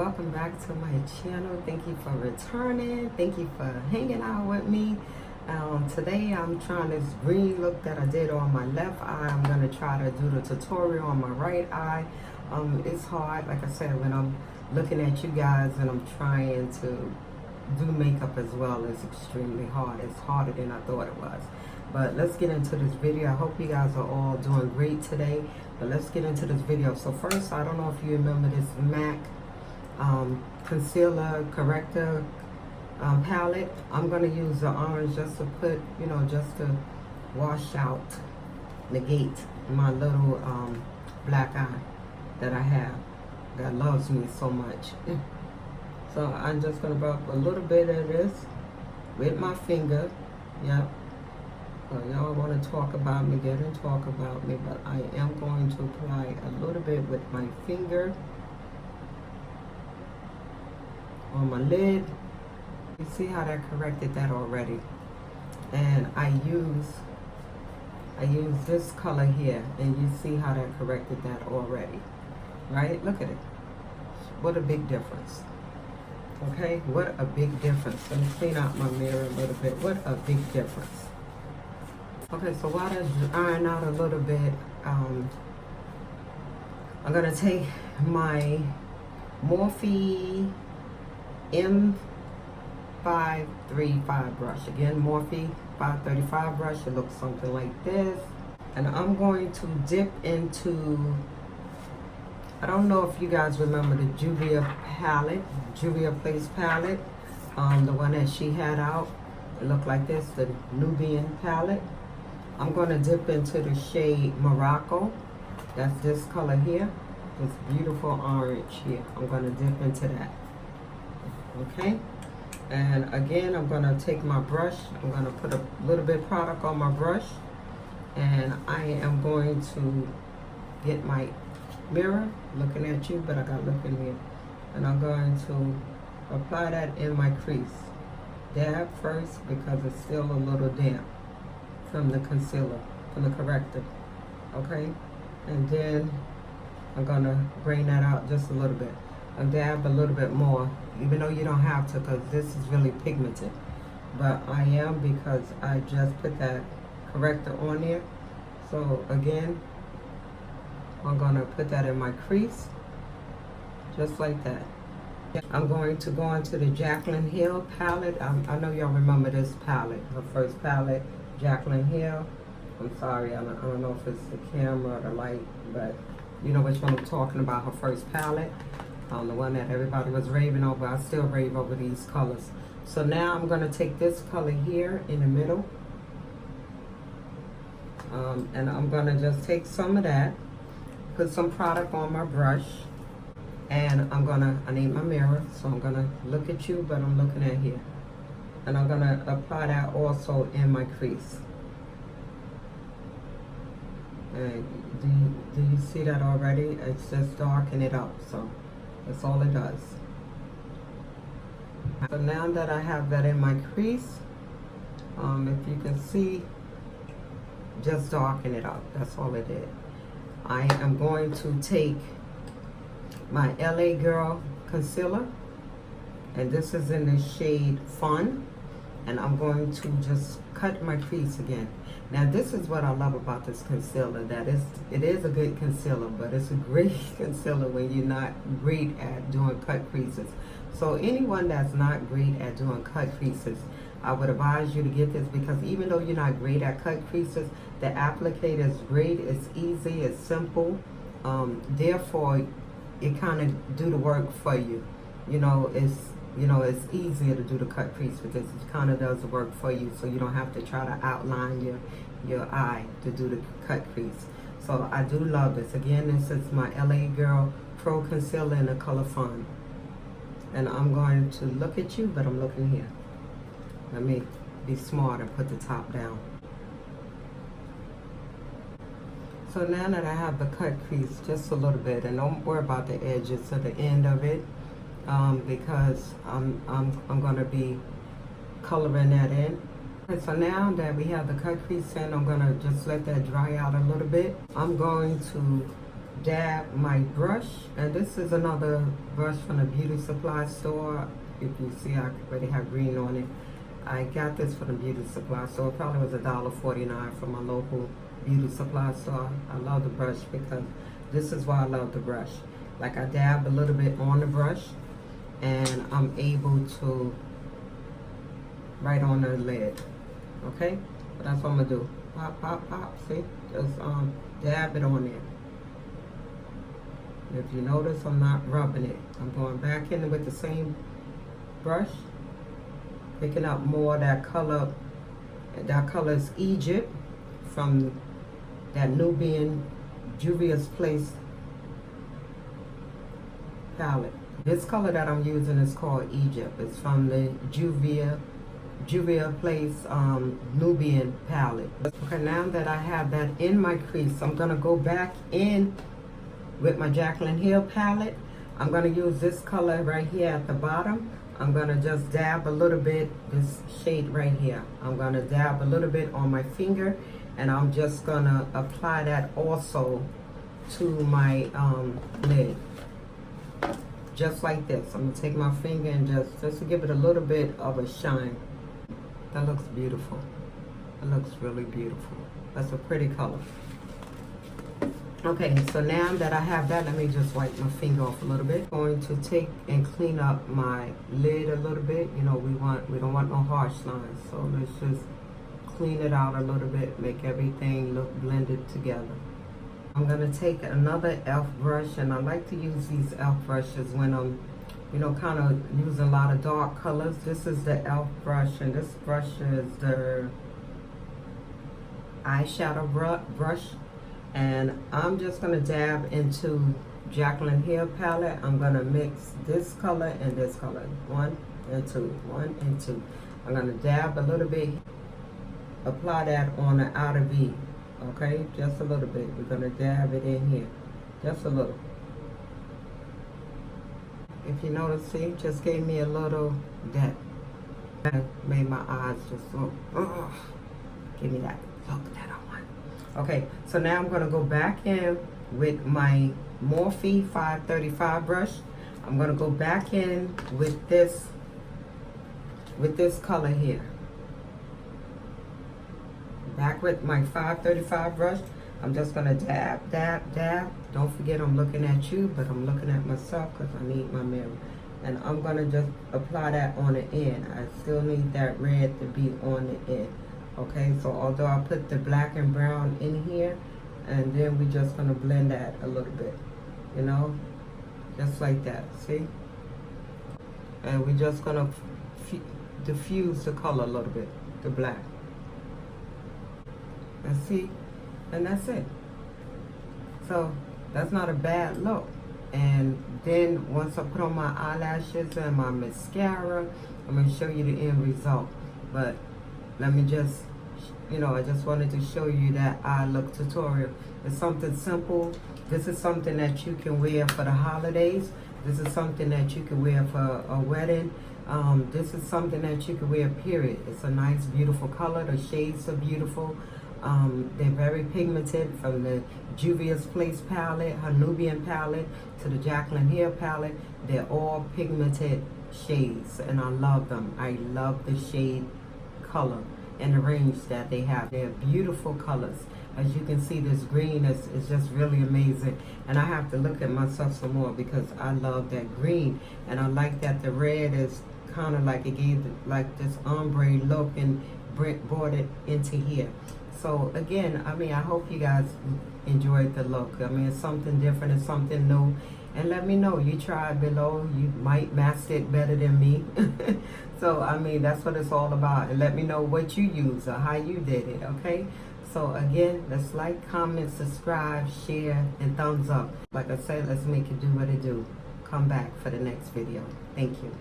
welcome back to my channel. Thank you for returning. Thank you for hanging out with me. Today I'm trying this green look that I did on my left eye. I'm going to try to do the tutorial on my right eye. It's hard, like I said, when I'm looking at you guys and I'm trying to do makeup as well. It's extremely hard. It's harder than I thought it was. But let's get into this video. I hope you guys are all doing great today. But let's get into this video. So first, I don't know if you remember this MAC concealer corrector palette. I'm going to use the orange just to put, just to wash out, negate my little black eye that I have that loves me so much. So I'm just going to rub a little bit of this with my finger. Yep. So y'all want to talk about me, get and talk about me, but I am going to apply a little bit with my finger on my lid. You see how that corrected that already? And I use this color here, and you see how that corrected that already, right? Look at it. What a big difference. Okay, what a big difference. Let me clean out my mirror a little bit. What a big difference. Okay, so while that's iron out a little bit, I'm gonna take my Morphe M535 brush. Again, Morphe 535 brush. It looks something like this. And I'm going to dip into, I don't know if you guys remember the Julia palette, Julia Place palette, the one that she had out. It looked like this, the Nubian palette. I'm going to dip into the shade Morocco. That's this color here. This beautiful orange here. I'm going to dip into that. Okay? And again, I'm going to take my brush. I'm going to put a little bit of product on my brush. And I am going to get my mirror, looking at you, but I got to look in here. And I'm going to apply that in my crease. Dab first because it's still a little damp from the concealer, from the corrector. Okay? And then I'm going to bring that out just a little bit. And dab a little bit more, even though you don't have to, because this is really pigmented. But I am, because I just put that corrector on there. So again, I'm going to put that in my crease, just like that. I'm going to go into the Jaclyn Hill palette. I know y'all remember this palette, her first palette, Jaclyn Hill. I'm sorry, I don't know if it's the camera or the light, but you know which one I'm talking about, her first palette. The one that everybody was raving over. I still rave over these colors. So now I'm going to take this color here in the middle. And I'm going to just take some of that, put some product on my brush. And I need my mirror, so I'm going to look at you, but I'm looking at here. And I'm going to apply that also in my crease. And do you see that already? It's just darkening it up, so that's all it does. So now that I have that in my crease, if you can see, just darken it up. That's all it did. I am going to take my LA Girl concealer, and this is in the shade Fun, and I'm going to just cut my crease again. Now this is what I love about this concealer, that it is a good concealer, but it's a great concealer when you're not great at doing cut creases. So anyone that's not great at doing cut creases, I would advise you to get this, because even though you're not great at cut creases, the applicator is great, it's easy, it's simple, therefore it kind of do the work for you. It's easier to do the cut crease with this. It kind of does the work for you, so you don't have to try to outline your eye to do the cut crease. So I do love this. Again, this is my LA Girl Pro Concealer in the color Fun. And I'm going to look at you, but I'm looking here. Let me be smart and put the top down. So now that I have the cut crease just a little bit, and don't worry about the edges to the end of it, because I'm going to be coloring that in. Okay, so now that we have the cut crease in, I'm going to just let that dry out a little bit. I'm going to dab my brush, and this is another brush from the beauty supply store. If you see, I already have green on it. I got this from the beauty supply store. It probably was $1.49 from my local beauty supply store. I love the brush because this is why I love the brush. Like, I dab a little bit on the brush and I'm able to write on the lid. Okay, but that's what I'm gonna do. Pop, pop, pop. See, just dab it on there. If you notice, I'm not rubbing it. I'm going back in with the same brush, picking up more of that color. That color is Egypt from that Nubian Juvia's Place palette. This color that I'm using is called Egypt. It's from the Juvia Place Nubian palette. Okay, now that I have that in my crease, I'm gonna go back in with my Jaclyn Hill palette. I'm gonna use this color right here at the bottom. I'm gonna just dab a little bit, this shade right here. I'm gonna dab a little bit on my finger, and I'm just gonna apply that also to my lid. Just like this. I'm gonna take my finger and just to give it a little bit of a shine. That looks beautiful. It looks really beautiful. That's a pretty color. Okay, so now that I have that, let me just wipe my finger off a little bit. I'm going to take and clean up my lid a little bit. You know, we don't want no harsh lines. So let's just clean it out a little bit, make everything look blended together. I'm gonna take another e.l.f. brush, and I like to use these e.l.f. brushes when I'm, you know, kind of using a lot of dark colors. This is the e.l.f. brush, and this brush is the eyeshadow brush. And I'm just gonna dab into Jaclyn Hill palette. I'm gonna mix this color and this color. 1 and 2, 1 and 2. I'm gonna dab a little bit, apply that on the outer V. Okay, just a little bit. We're gonna dab it in here, just a little. If you notice, see, just gave me a little that made my eyes just look. Give me that look that I want. Okay, so now I'm gonna go back in with my Morphe 535 brush. I'm gonna go back in with this color here. Back with my 535 brush. I'm just gonna dab, dab, dab. Don't forget, I'm looking at you, but I'm looking at myself because I need my mirror. And I'm gonna just apply that on the end. I still need that red to be on the end. Okay, so although I put the black and brown in here, and then we're just gonna blend that a little bit, you know, just like that, see? And we're just gonna diffuse the color a little bit, the black. And see, and that's it. So that's not a bad look. And then once I put on my eyelashes and my mascara, I'm gonna show you the end result. But let me just, you know, I just wanted to show you that eye look tutorial. It's something simple. This is something that you can wear for the holidays. This is something that you can wear for a wedding. This is something that you can wear, period. It's a nice, beautiful color. The shades are beautiful. They're very pigmented, from the Juvia's Place palette, her Nubian palette, to the Jaclyn Hill palette. They're all pigmented shades, and I love them. I love the shade color and the range that they have. They're beautiful colors. As you can see, this green is just really amazing. And I have to look at myself some more because I love that green. And I like that the red is kind of like, it gave like this ombre look and brought it into here. So again, I mean, I hope you guys enjoyed the look. I mean, it's something different, it's something new. And let me know, you tried below, you might master it better than me. So, I mean, that's what it's all about. And let me know what you use or how you did it, okay? So again, let's like, comment, subscribe, share, and thumbs up. Like I said, let's make it do what it do. Come back for the next video. Thank you.